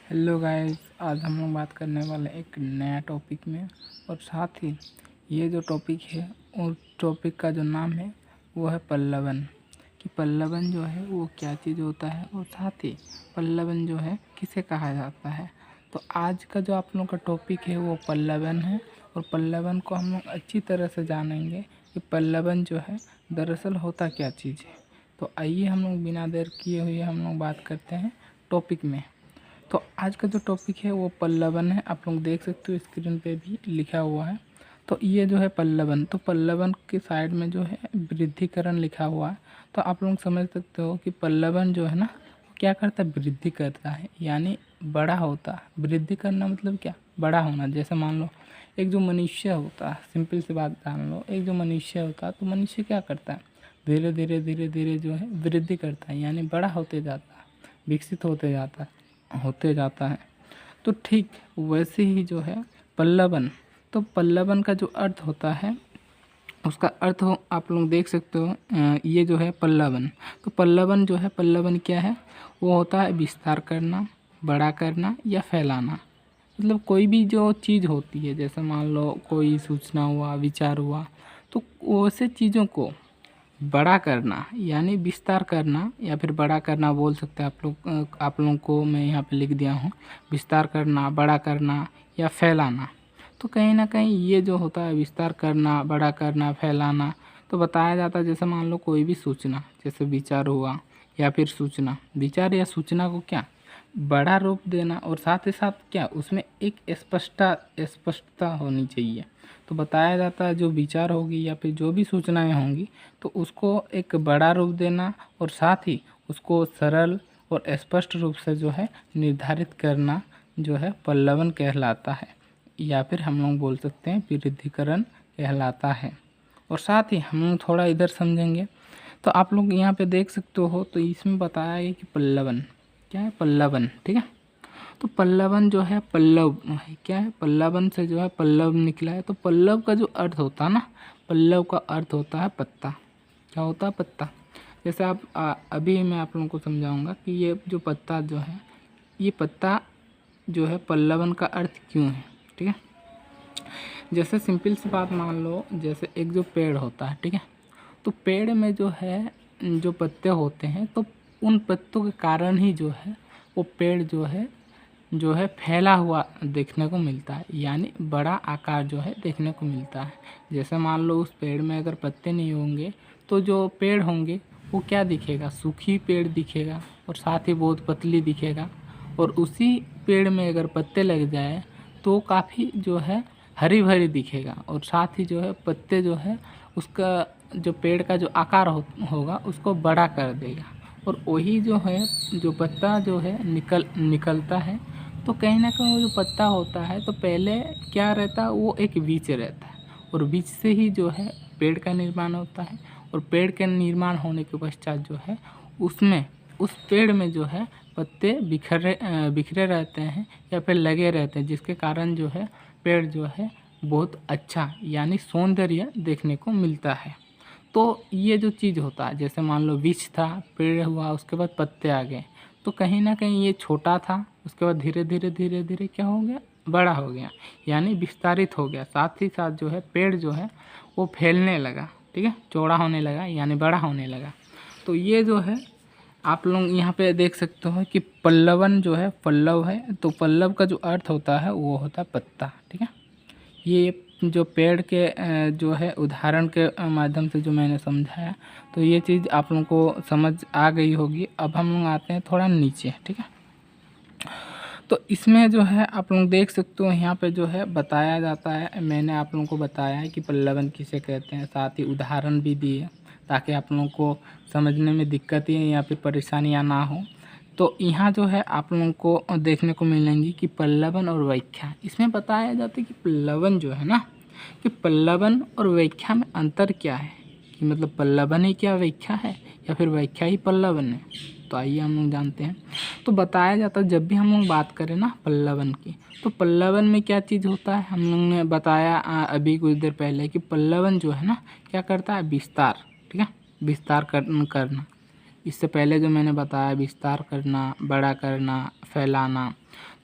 Hello guys, आज हम लोग बात करने वाले एक नया टॉपिक में। और साथ ही ये जो टॉपिक है उस टॉपिक का जो नाम है वो है पल्लवन। कि पल्लवन जो है वो क्या चीज़ होता है और साथ ही पल्लवन जो है किसे कहा जाता है। तो आज का जो आप लोग का टॉपिक है वो पल्लवन है। और पल्लवन को हम लोग अच्छी तरह से जानेंगे कि पल्लवन जो है दरअसल होता क्या चीज़ है। तो आइए हम लोग बिना देर किए हुए हम लोग बात करते हैं टॉपिक में। तो आज का जो टॉपिक है वो पल्लवन है। आप लोग देख सकते हो स्क्रीन पे भी लिखा हुआ है। तो ये जो है पल्लवन, तो पल्लवन के साइड में जो है वृद्धिकरण लिखा हुआ है। तो आप लोग समझ सकते हो कि पल्लवन जो है ना वो क्या करता है, वृद्धि करता है, यानी बड़ा होता है। वृद्धि करना मतलब क्या, बड़ा होना। जैसे मान लो एक जो मनुष्य होता है, सिंपल सी बात जान लो, एक जो मनुष्य होता है तो मनुष्य क्या करता है, धीरे धीरे धीरे धीरे जो है वृद्धि करता है, यानी बड़ा होते जाता है, विकसित होते जाता है। तो ठीक वैसे ही जो है पल्लवन, तो पल्लवन का जो अर्थ होता है उसका अर्थ हो आप लोग देख सकते हो। ये जो है पल्लवन, तो पल्लवन जो है, पल्लवन क्या है, वो होता है विस्तार करना, बड़ा करना या फैलाना। मतलब कोई भी जो चीज़ होती है, जैसे मान लो कोई सूचना हुआ, विचार हुआ, तो वैसे चीज़ों को बड़ा करना यानी विस्तार करना या फिर बड़ा करना बोल सकते हैं आप लोग। आप लोगों को मैं यहाँ पे लिख दिया हूँ, विस्तार करना, बड़ा करना या फैलाना। तो कहीं ना कहीं ये जो होता है विस्तार करना, बड़ा करना, फैलाना, तो बताया जाता है जैसे मान लो कोई भी सूचना, जैसे विचार हुआ या फिर सूचना, विचार या सूचना को क्या बड़ा रूप देना और साथ ही साथ क्या उसमें एक स्पष्टता होनी चाहिए। तो बताया जाता है जो विचार होगी या फिर जो भी सूचनाएं होंगी तो उसको एक बड़ा रूप देना और साथ ही उसको सरल और स्पष्ट रूप से जो है निर्धारित करना जो है पल्लवन कहलाता है, या फिर हम लोग बोल सकते हैं वृद्धिकरण कहलाता है। और साथ ही हम लोग थोड़ा इधर समझेंगे तो आप लोग यहाँ पे देख सकते हो, तो इसमें बताया है कि पल्लवन क्या है, पल्लवन, ठीक है। तो पल्लवन जो है, पल्लव क्या है, पल्लवन से जो है पल्लव निकला है। तो पल्लव का जो अर्थ होता है ना, पल्लव का अर्थ होता है पत्ता। क्या होता है, पत्ता। जैसे आप अभी मैं आप लोगों को समझाऊंगा कि ये जो पत्ता जो है, ये पत्ता जो है पल्लवन का अर्थ क्यों है, ठीक है। जैसे सिंपल सी बात मान लो, जैसे एक जो पेड़ होता है, ठीक है, तो पेड़ में जो है जो पत्ते होते हैं तो उन पत्तों के कारण ही जो है वो पेड़ जो है फैला हुआ देखने को मिलता है, यानी बड़ा आकार जो है देखने को मिलता है। जैसे मान लो उस पेड़ में अगर पत्ते नहीं होंगे तो जो पेड़ होंगे वो क्या दिखेगा, सूखी पेड़ दिखेगा और साथ ही बहुत पतली दिखेगा। और उसी पेड़ में अगर पत्ते लग जाए तो काफ़ी जो है हरी भरी दिखेगा और साथ ही जो है पत्ते जो है उसका जो पेड़ का जो आकार होगा उसको बड़ा कर देगा। और वही जो है जो पत्ता जो है निकलता है, तो कहीं ना कहीं वो जो पत्ता होता है तो पहले क्या रहता है, वो एक बीज रहता है और बीज से ही जो है पेड़ का निर्माण होता है। और पेड़ के निर्माण होने के पश्चात जो है उसमें उस पेड़ में जो है पत्ते बिखरे रहते हैं या फिर लगे रहते हैं, जिसके कारण जो है पेड़ जो है बहुत अच्छा यानी सौंदर्य देखने को मिलता है। तो ये जो चीज़ होता है, जैसे मान लो बीज था, पेड़ हुआ, उसके बाद पत्ते आ गए, तो कहीं ना कहीं ये छोटा था, उसके बाद धीरे धीरे धीरे धीरे क्या हो गया, बड़ा हो गया, यानी विस्तारित हो गया। साथ ही साथ जो है पेड़ जो है वो फैलने लगा, ठीक है, चौड़ा होने लगा यानी बड़ा होने लगा। तो ये जो है आप लोग यहाँ पे देख सकते हो कि पल्लवन जो है पल्लव है, तो पल्लव का जो अर्थ होता है वो होता है पत्ता, ठीक है। ये जो पेड़ के जो है उदाहरण के माध्यम से जो मैंने समझाया, तो ये चीज़ आप लोगों को समझ आ गई होगी। अब हम लोग आते हैं थोड़ा नीचे, ठीक है। तो इसमें जो है आप लोग देख सकते हो यहाँ पे जो है बताया जाता है, मैंने आप लोगों को बताया है कि पल्लवन किसे कहते हैं, साथ ही उदाहरण भी दिए ताकि आप लोगों को समझने में दिक्कत या फिर परेशानियाँ ना हो। तो यहाँ जो है आप लोगों को देखने को मिलेंगी कि पल्लवन और व्याख्या, इसमें बताया जाता है कि पल्लवन जो है ना, कि पल्लवन और व्याख्या में अंतर क्या है, कि मतलब पल्लवन ही क्या व्याख्या है या फिर व्याख्या ही पल्लवन है। तो आइए हम लोग जानते हैं। तो बताया जाता है जब भी हम लोग बात करें ना पल्लवन की, तो पल्लवन में क्या चीज़ होता है, हम लोग ने बताया अभी कुछ देर पहले कि पल्लवन जो है ना क्या करता है, विस्तार, ठीक है, विस्तार करना। इससे पहले जो मैंने बताया विस्तार करना, बड़ा करना, फैलाना।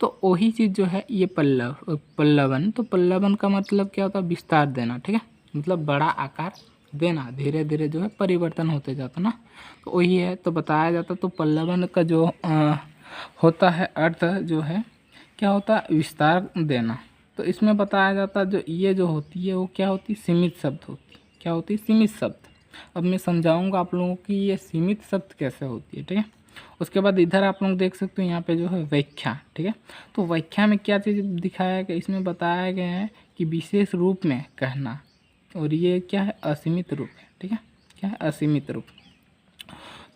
तो वही चीज़ जो है ये पल्लवन। तो पल्लवन का मतलब क्या होता है? विस्तार देना, ठीक है, मतलब बड़ा आकार देना, धीरे धीरे जो है परिवर्तन होते जाता ना, तो वही है। तो बताया जाता तो पल्लवन का जो होता है अर्थ जो है क्या होता है? विस्तार देना। तो इसमें बताया जाता जो ये जो होती है वो क्या होती है? सीमित शब्द होती है। क्या होती है? सीमित शब्द। अब मैं समझाऊंगा आप लोगों की ये सीमित शब्द कैसे होती है, ठीक है। उसके बाद इधर आप लोग देख सकते हो यहाँ पे जो है व्याख्या, ठीक है। तो व्याख्या में क्या चीज़ दिखाया गया? इसमें बताया गया है कि विशेष रूप में कहना, और ये क्या है? असीमित रूप है, ठीक है। क्या है? असीमित रूप।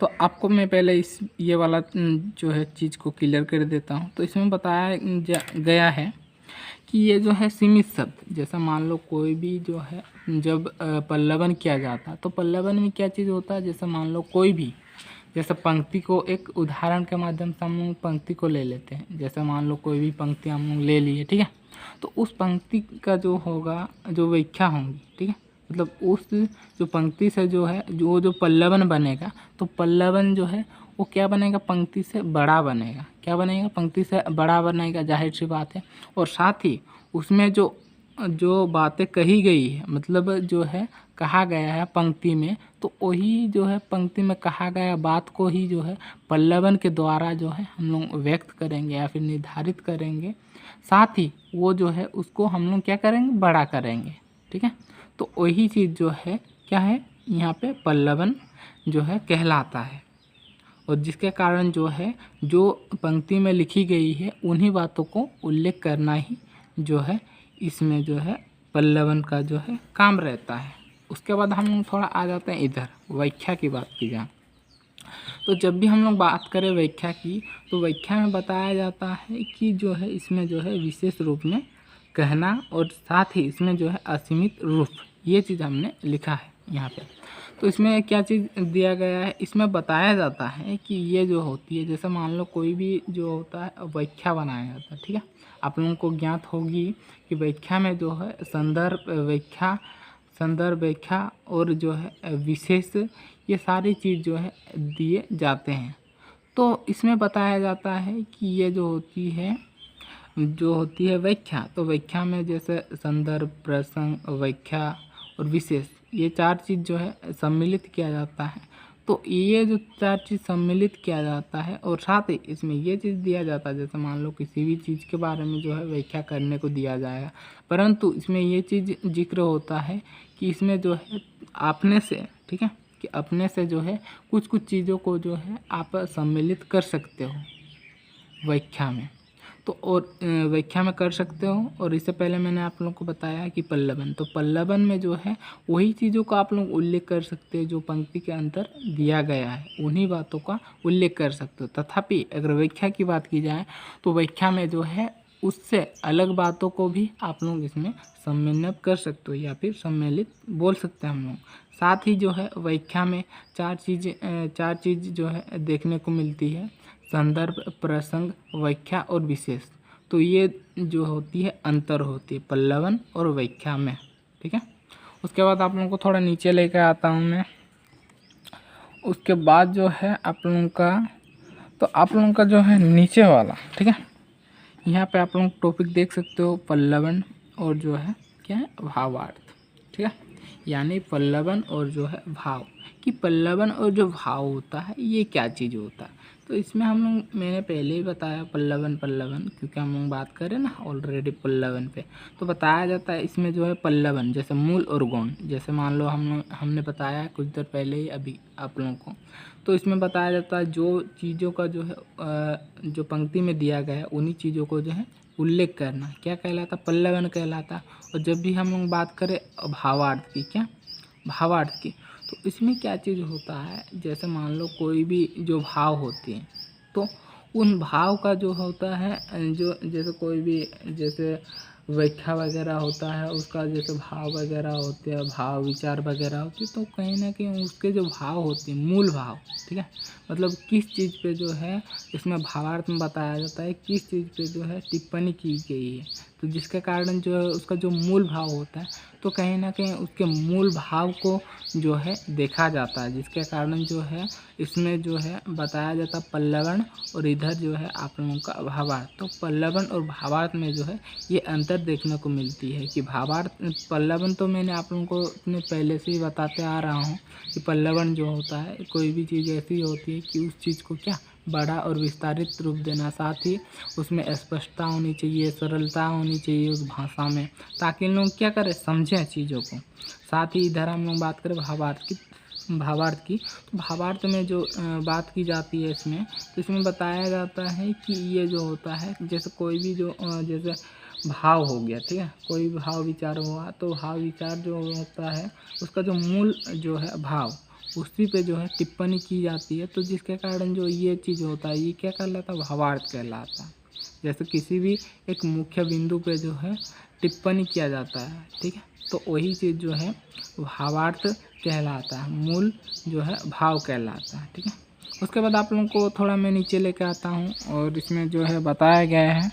तो आपको मैं पहले इस ये वाला जो है चीज़ को क्लियर कर देता हूँ। तो इसमें बताया गया है कि ये जो है सीमित शब्द, जैसा मान लो कोई भी जो है जब पल्लवन किया जाता तो पल्लवन में क्या चीज़ होता है? जैसे मान लो कोई भी, जैसे पंक्ति को एक उदाहरण के माध्यम से हम लोग पंक्ति को ले लेते हैं। जैसे मान लो कोई भी पंक्ति हम लोग ले लिए, ठीक है, तो उस पंक्ति का जो होगा जो व्याख्या होंगी, ठीक है, मतलब उस जो पंक्ति से जो है जो पल्लवन बनेगा, तो पल्लवन जो है वो क्या बनेगा? पंक्ति से बड़ा बनेगा। क्या बनेगा? पंक्ति से बड़ा बनेगा, जाहिर सी बात है। और साथ ही उसमें जो जो बातें कही गई है, मतलब जो है कहा गया है पंक्ति में, तो वही जो है पंक्ति में कहा गया बात को ही जो है पल्लवन के द्वारा जो है हम लोग व्यक्त करेंगे या फिर निर्धारित करेंगे। साथ ही वो जो है उसको हम लोग क्या करेंगे? बड़ा करेंगे, ठीक है। तो वही चीज़ जो है क्या है? यहाँ पे पल्लवन जो है कहलाता है। और जिसके कारण जो है जो पंक्ति में लिखी गई है उन्हीं बातों को उल्लेख करना ही जो है इसमें जो है पल्लवन का जो है काम रहता है। उसके बाद हम लोग थोड़ा आ जाते हैं इधर व्याख्या की बात की जाए। तो जब भी हम लोग बात करें व्याख्या की, तो व्याख्या में बताया जाता है कि जो है इसमें जो है विशेष रूप में कहना, और साथ ही इसमें जो है असीमित रूप, ये चीज़ हमने लिखा है यहाँ पे। तो इसमें क्या चीज़ दिया गया है? इसमें बताया जाता है कि ये जो होती है, जैसे मान लो कोई भी जो होता है व्याख्या बनाया जाता है, ठीक है। आप लोगों को ज्ञात होगी कि व्याख्या में जो है संदर्भ व्याख्या और जो है विशेष, ये सारी चीज़ जो है दिए जाते हैं। तो इसमें बताया जाता है कि ये जो होती है व्याख्या, तो व्याख्या में जैसे संदर्भ, प्रसंग, व्याख्या और विशेष, ये चार चीज़ जो है सम्मिलित किया जाता है। तो ये जो चार चीज़ सम्मिलित किया जाता है, और साथ ही इसमें ये चीज़ दिया जाता है, जैसे मान लो किसी भी चीज़ के बारे में जो है व्याख्या करने को दिया जाएगा, परंतु इसमें ये चीज़ जिक्र होता है कि इसमें जो है अपने से, ठीक है, कि अपने से जो है कुछ कुछ चीज़ों को जो है आप सम्मिलित कर सकते हो व्याख्या में। तो और व्याख्या में कर सकते हो। और इससे पहले मैंने आप लोगों को बताया कि पल्लवन, तो पल्लवन में जो है वही चीज़ों का आप लोग उल्लेख कर सकते हो जो पंक्ति के अंदर दिया गया है, उन्हीं बातों का उल्लेख कर सकते हो। तथापि अगर व्याख्या की बात की जाए तो व्याख्या में जो है उससे अलग बातों को भी आप लोग इसमें सम्मिलित कर सकते हो या फिर सम्मिलित बोल सकते हैं हम लोग। साथ ही जो है व्याख्या में चार चीज़ जो है देखने को मिलती है, संदर्भ, प्रसंग, व्याख्या और विशेष। तो ये जो होती है अंतर होती है पल्लवन और व्याख्या में, ठीक है। उसके बाद आप लोगों को थोड़ा नीचे लेकर आता हूँ मैं। उसके बाद जो है आप लोगों का जो है नीचे वाला, ठीक है, यहाँ पे आप लोग टॉपिक देख सकते हो पल्लवन और जो है क्या है भावार्थ, ठीक है। यानी पल्लवन और जो है भाव, कि पल्लवन और जो भाव होता है ये क्या चीज़ होता है। तो इसमें हम लोग, मैंने पहले ही बताया पल्लवन क्योंकि हम लोग बात करें ना ऑलरेडी पल्लवन पे, तो बताया जाता है इसमें जो है पल्लवन जैसे मूल और गौण, जैसे मान लो हमने बताया कुछ देर पहले ही अभी आप लोगों को। तो इसमें बताया जाता है जो चीज़ों का जो है जो पंक्ति में दिया गया है उन्हीं चीज़ों को जो है उल्लेख करना क्या कहलाता? पल्लवन कहलाता। और जब भी हम लोग बात करें भावार्थ की, क्या भावार्थ की, तो इसमें क्या चीज़ होता है, जैसे मान लो कोई भी जो भाव होती हैं, तो उन भाव का जो होता है जो जैसे कोई भी, जैसे व्याख्या वगैरह होता है उसका, जैसे भाव वगैरह होते हैं, भाव विचार वगैरह होते हैं, तो कहीं ना कहीं उसके जो भाव होते हैं, मूल भाव, ठीक है, मतलब किस चीज़ पे जो है इसमें भावार्थ में बताया जाता है, किस चीज़ पे जो है टिप्पणी की गई है, तो जिसके कारण जो है उसका जो मूल भाव होता है, तो कहीं ना कहीं उसके मूल भाव को जो है देखा जाता है, जिसके कारण जो है इसमें जो है बताया जाता है पल्लवन, और इधर जो है आप लोगों का भावार्थ। तो पल्लवन और भावार्थ में जो है ये अंतर देखने को मिलती है कि भावार्थ, पल्लवन तो मैंने आप लोगों को इतने पहले से ही बताते आ रहा हूँ कि पल्लवन जो होता है कोई भी चीज़ ऐसी होती है कि उस चीज़ को क्या बड़ा और विस्तारित रूप देना, साथ ही उसमें स्पष्टता होनी चाहिए, सरलता होनी चाहिए उस भाषा में, ताकि लोग क्या करें, समझें चीज़ों को। साथ ही इधर हम लोग बात करें भावार्थ की, तो भावार्थ में जो बात की जाती है इसमें, तो इसमें बताया जाता है कि ये जो होता है, जैसे कोई भी जो जैसे भाव हो गया, ठीक है, कोई भाव विचार हुआ, तो भाव विचार जो होता है उसका जो मूल जो है भाव, उसी पे जो है टिप्पणी की जाती है, तो जिसके कारण जो ये चीज़ होता है ये क्या कहलाता है, भावार्थ कहलाता है। जैसे किसी भी एक मुख्य बिंदु पे जो है टिप्पणी किया जाता है, ठीक है, तो वही चीज़ जो है भावार्थ कहलाता है, मूल जो है भाव कहलाता है, ठीक है। उसके बाद आप लोगों को थोड़ा मैं नीचे लेके आता हूँ, और इसमें जो है बताया गया है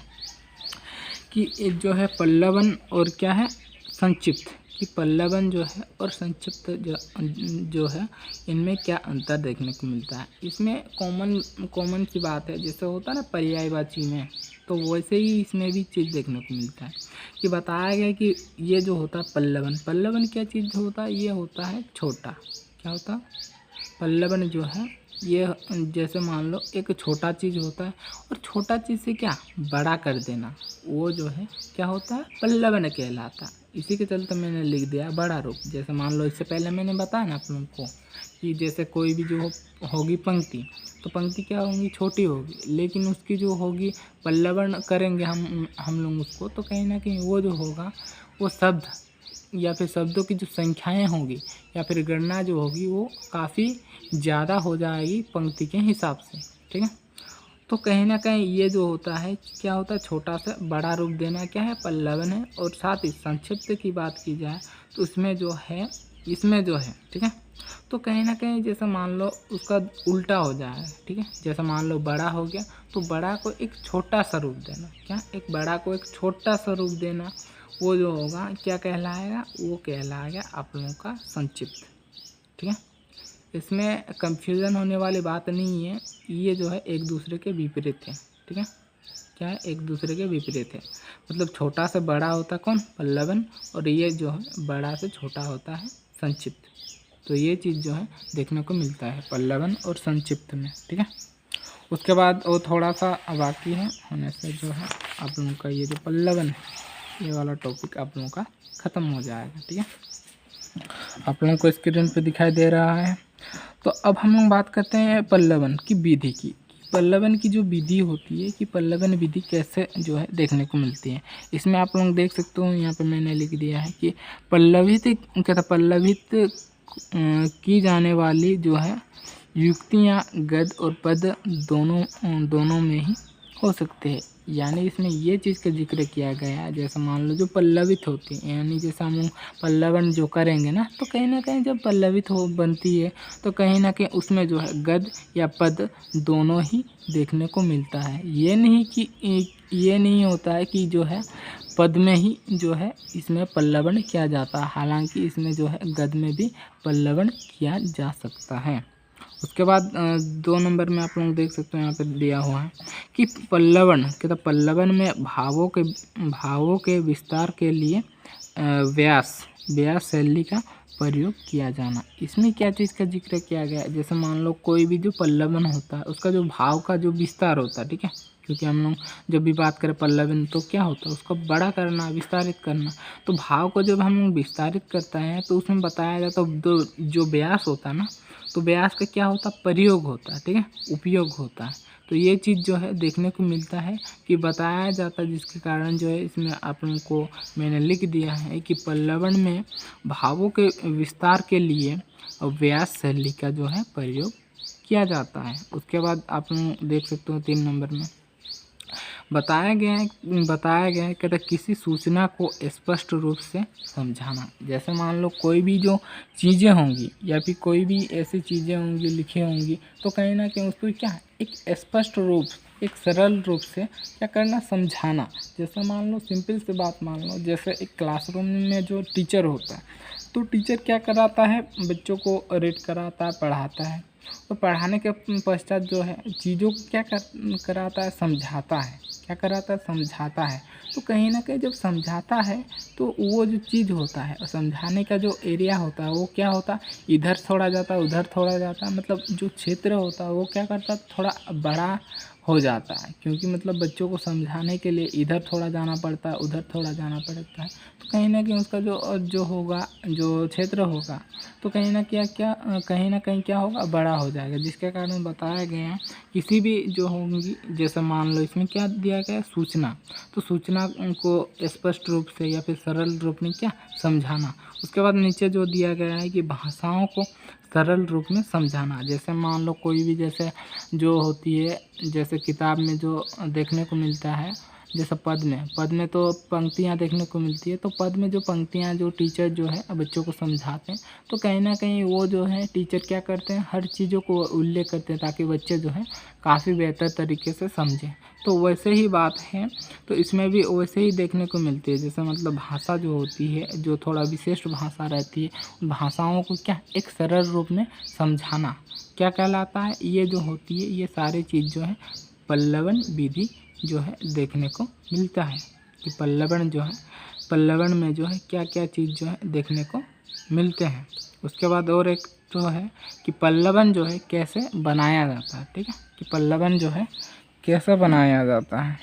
कि एक जो है पल्लवन और क्या है संक्षिप्त, कि पल्लवन जो है और संक्षिप्त जो है इनमें क्या अंतर देखने को मिलता है। इसमें कॉमन सी बात है, जैसे होता है ना पर्यायवाची में, तो वैसे ही इसमें भी चीज़ देखने को मिलता है कि बताया गया कि ये जो होता है पल्लवन क्या चीज़ होता है, ये होता है छोटा, क्या होता है पल्लवन जो है ये, जैसे मान लो एक छोटा चीज़ होता है और छोटा चीज़ से क्या बड़ा कर देना, वो जो है क्या होता है पल्लवन कहलाता है। इसी के चलते मैंने लिख दिया बड़ा रूप। जैसे मान लो इससे पहले मैंने बताया ना आप लोगों को कि जैसे कोई भी जो होगी पंक्ति, तो पंक्ति क्या होगी, छोटी होगी, लेकिन उसकी जो होगी पल्लवन करेंगे हम लोग उसको, तो कहीं ना कहीं वो जो होगा वो शब्द या फिर शब्दों की जो संख्याएं होंगी या फिर गणना जो होगी वो काफ़ी ज़्यादा हो जाएगी पंक्ति के हिसाब से, ठीक है। तो कहीं ना कहीं ये जो होता है क्या होता है, छोटा सा बड़ा रूप देना क्या है, पल्लवन है। और साथ ही संक्षिप्त की बात की जाए तो इसमें जो है ठीक है, तो कहीं ना कहीं जैसे मान लो उसका उल्टा हो जाए, ठीक है, जैसे मान लो बड़ा हो गया तो बड़ा को एक छोटा सा रूप देना, क्या एक बड़ा को एक छोटा सा रूप देना, वो जो होगा क्या कहलाएगा, वो कहलाएगा आप लोगों का संक्षिप्त, ठीक है। इसमें कंफ्यूजन होने वाली बात नहीं है, ये जो है एक दूसरे के विपरीत है, ठीक है, क्या है एक दूसरे के विपरीत है, मतलब छोटा से बड़ा होता कौन, पल्लवन, और ये जो है बड़ा से छोटा होता है संक्षिप्त। तो ये चीज़ जो है देखने को मिलता है पल्लवन और संक्षिप्त में, ठीक है। उसके बाद वो थोड़ा सा बाकी है होने से जो है आप लोगों का ये जो पल्लवन है ये वाला टॉपिक आप लोगों का ख़त्म हो जाएगा, ठीक है। आप लोगों को स्क्रीन पे दिखाई दे रहा है। तो अब हम लोग बात करते हैं पल्लवन की विधि की। पल्लवन की जो विधि होती है कि पल्लवन विधि कैसे जो है देखने को मिलती है। इसमें आप लोग देख सकते हो, यहाँ पे मैंने लिख दिया है कि पल्लवित की जाने वाली जो है युक्तियाँ गद और पद दोनों में ही हो सकते हैं। यानी इसमें ये चीज़ का जिक्र किया गया है, जैसे मान लो जो पल्लवित होती है, यानी जैसे हम पल्लवन जो करेंगे ना, तो कहीं ना कहीं जब पल्लवित हो बनती है तो कहीं ना कहीं उसमें जो है गद या पद दोनों ही देखने को मिलता है। ये नहीं होता है कि जो है पद में ही जो है इसमें पल्लवन किया जाता है, हालांकि इसमें जो है गद में भी पल्लवन किया जा सकता है। उसके बाद 2 नंबर में आप लोग देख सकते हो, यहाँ पे दिया हुआ है कि पल्लवन में भावों के विस्तार के लिए व्यास शैली का प्रयोग किया जाना। इसमें क्या चीज़ का जिक्र किया गया है, जैसे मान लो कोई भी जो पल्लवन होता है उसका जो भाव का जो विस्तार होता है, ठीक है, क्योंकि हम लोग जब भी बात करें पल्लवन तो क्या होता है उसको बड़ा करना, विस्तारित करना। तो भाव को जब हम लोग विस्तारित करते हैं तो उसमें बताया जाता है जो व्यास होता है ना, तो व्यास का क्या होता है, प्रयोग होता है, ठीक है, उपयोग होता है। तो ये चीज़ जो है देखने को मिलता है कि बताया जाता है, जिसके कारण जो है इसमें आप लोगों को मैंने लिख दिया है कि पल्लवन में भावों के विस्तार के लिए व्यास शैली का जो है प्रयोग किया जाता है। उसके बाद आप लोग देख सकते हो 3 नंबर में बताया गया है कहते किसी सूचना को स्पष्ट रूप से समझाना। जैसे मान लो कोई भी जो चीज़ें होंगी या फिर कोई भी ऐसी चीज़ें होंगी लिखी होंगी, तो कहीं ना कहीं उसको क्या एक स्पष्ट रूप, एक सरल रूप से क्या करना, समझाना। जैसे मान लो सिंपल सी बात मान लो, जैसे एक क्लासरूम में जो टीचर होता है, तो टीचर क्या कराता है, बच्चों को रीड कराता है, पढ़ाता है। तो पढ़ाने के पश्चात जो है चीज़ों को क्या कराता है, समझाता है। क्या कराता है, समझाता है। तो कहीं ना कहीं जब समझाता है तो वो जो चीज़ होता है और समझाने का जो एरिया होता है वो क्या होता है, इधर थोड़ा जाता है, उधर थोड़ा जाता है, मतलब जो क्षेत्र होता है वो क्या करता है, थोड़ा बड़ा हो जाता है। क्योंकि मतलब बच्चों को समझाने के लिए इधर थोड़ा जाना पड़ता है, उधर थोड़ा जाना पड़ता है। तो कहीं ना कहीं उसका जो होगा, जो क्षेत्र होगा, तो कहीं ना कहीं क्या होगा, बड़ा हो जाएगा। जिसके कारण बताया गया है किसी भी जो होंगी, जैसे मान लो इसमें क्या दिया गया है, सूचना। तो सूचना को स्पष्ट रूप से या फिर सरल रूप में क्या समझाना। उसके बाद नीचे जो दिया गया है कि भाषाओं को सरल रूप में समझाना। जैसे मान लो कोई भी जैसे जो होती है, जैसे किताब में जो देखने को मिलता है, जैसे पद में तो पंक्तियाँ देखने को मिलती है। तो पद में जो पंक्तियाँ जो टीचर जो है बच्चों को समझाते हैं, तो कहीं ना कहीं वो जो है टीचर क्या करते हैं, हर चीज़ों को उल्लेख करते हैं ताकि बच्चे जो है काफ़ी बेहतर तरीके से समझें। तो वैसे ही बात है, तो इसमें भी वैसे ही देखने को मिलती है। जैसे मतलब भाषा जो होती है, जो थोड़ा विशिष्ट भाषा रहती है, उन भाषाओं को क्या एक सरल रूप में समझाना क्या कहलाता है, ये जो होती है, ये सारी चीज़ जो है पल्लवन विधि जो है देखने को मिलता है। कि पल्लवन में जो है क्या क्या चीज़ जो है देखने को मिलते हैं। उसके बाद और एक जो है कि पल्लवन जो है कैसे बनाया जाता है। ठीक है, कि पल्लवन जो है कैसे बनाया जाता है,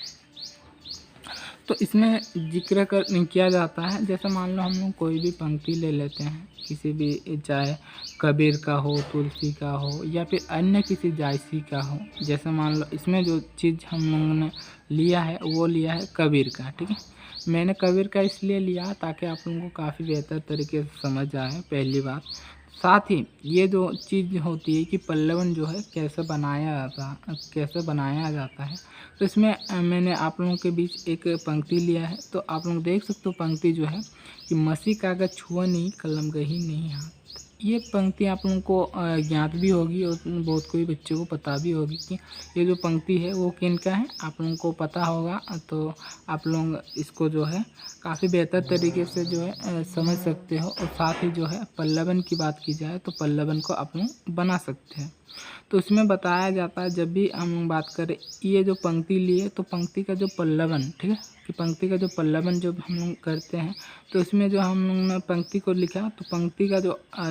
तो इसमें जिक्र किया जाता है। जैसे मान लो हम लोग कोई भी पंक्ति ले लेते हैं, किसी भी, चाहे कबीर का हो, तुलसी का हो, या फिर अन्य किसी जायसी का हो। जैसे मान लो इसमें जो चीज़ हम लोगों ने लिया है वो लिया है कबीर का। ठीक है, मैंने कबीर का इसलिए लिया ताकि आप लोगों को काफ़ी बेहतर तरीके से समझ आए, पहली बात। साथ ही ये जो चीज़ होती है कि पल्लवन जो है कैसे बनाया जाता है, तो इसमें मैंने आप लोगों के बीच एक पंक्ति लिया है। तो आप लोग देख सकते हो पंक्ति जो है कि मसी कागज छुआ नहीं, कलम गही नहीं हाथ। ये पंक्ति आप लोगों को ज्ञात भी होगी और बहुत कोई बच्चों को पता भी होगी कि ये जो पंक्ति है वो किनका है, आप लोगों को पता होगा। तो आप लोग इसको जो है काफ़ी बेहतर तरीके से जो है समझ सकते हो। और साथ ही जो है पल्लवन की बात की जाए तो पल्लवन को आप लोग बना सकते हैं। तो इसमें बताया जाता है, जब भी हम लोग बात करें ये जो पंक्ति लिए, तो पंक्ति का जो पल्लवन, ठीक है, कि पंक्ति का जो पल्लवन जब हम लोग करते हैं, तो इसमें जो हम लोग ने पंक्ति को लिखा, तो पंक्ति का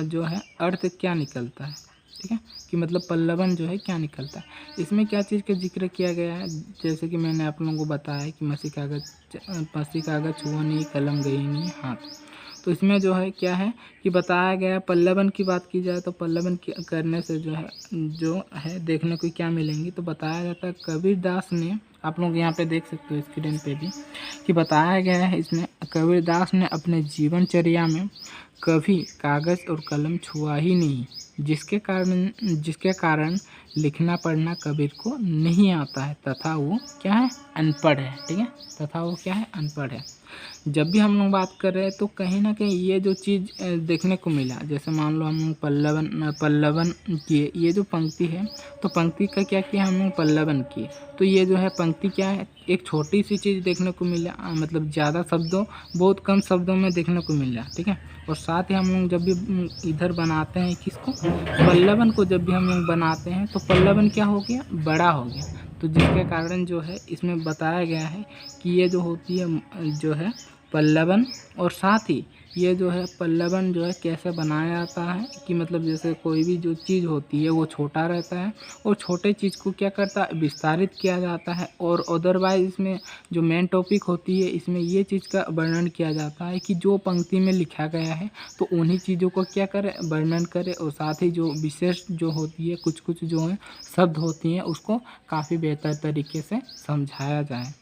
जो है अर्थ क्या निकलता है। ठीक है, कि मतलब पल्लवन जो है क्या निकलता है। इसमें क्या चीज़ का जिक्र किया गया है, जैसे कि मैंने आप लोगों को बताया कि मसी कागज छुआ नहीं, कलम गई नहीं हाथ। तो इसमें जो है क्या है कि बताया गया, पल्लवन की बात की जाए तो पल्लवन करने से जो है देखने को क्या मिलेंगी। तो बताया जाता है कबीरदास ने, आप लोग यहाँ पे देख सकते हो स्क्रीन पे भी, कि बताया गया है इसमें कबीरदास ने अपने जीवनचर्या में कभी कागज़ और कलम छुआ ही नहीं, जिसके कारण लिखना पढ़ना कबीर को नहीं आता है तथा वो क्या है, अनपढ़ है। ठीक है, तथा वो क्या है, अनपढ़ है। जब भी हम लोग बात कर रहे हैं तो कहीं ना कहीं ये जो चीज़ देखने को मिला, जैसे मान लो हम लोग पल्लवन किए, ये जो पंक्ति है, तो पंक्ति का क्या किया हम लोग, पल्लवन किए। तो ये जो है पंक्ति क्या है, एक छोटी सी चीज़ देखने को मिला, मतलब ज़्यादा शब्दों, बहुत कम शब्दों में देखने को मिला। ठीक है, और साथ ही हम लोग जब भी इधर बनाते हैं किसको, पल्लवन को, जब भी हम लोग बनाते हैं तो पल्लवन क्या हो गया, बड़ा हो गया। तो जिसके कारण जो है इसमें बताया गया है कि ये जो होती है जो है पल्लवन, और साथ ही ये जो है पल्लवन जो है कैसे बनाया जाता है, कि मतलब जैसे कोई भी जो चीज़ होती है वो छोटा रहता है और छोटे चीज़ को क्या करता है, विस्तारित किया जाता है। और अदरवाइज इसमें जो मेन टॉपिक होती है, इसमें ये चीज़ का वर्णन किया जाता है कि जो पंक्ति में लिखा गया है तो उन्हीं चीज़ों को क्या करे, वर्णन करे। और साथ ही जो विशेष जो होती है, कुछ जो है शब्द होती हैं, उसको काफ़ी बेहतर तरीके से समझाया जाए।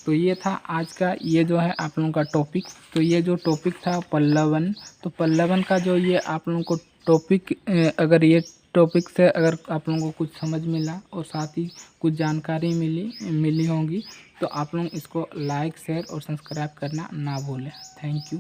तो ये था आज का, ये जो है आप लोगों का टॉपिक। तो ये जो टॉपिक था पल्लवन, तो पल्लवन का जो ये आप लोगों को टॉपिक, अगर ये टॉपिक से अगर आप लोगों को कुछ समझ मिला और साथ ही कुछ जानकारी मिली होगी तो आप लोग इसको लाइक शेयर और सब्सक्राइब करना ना भूलें। Thank you.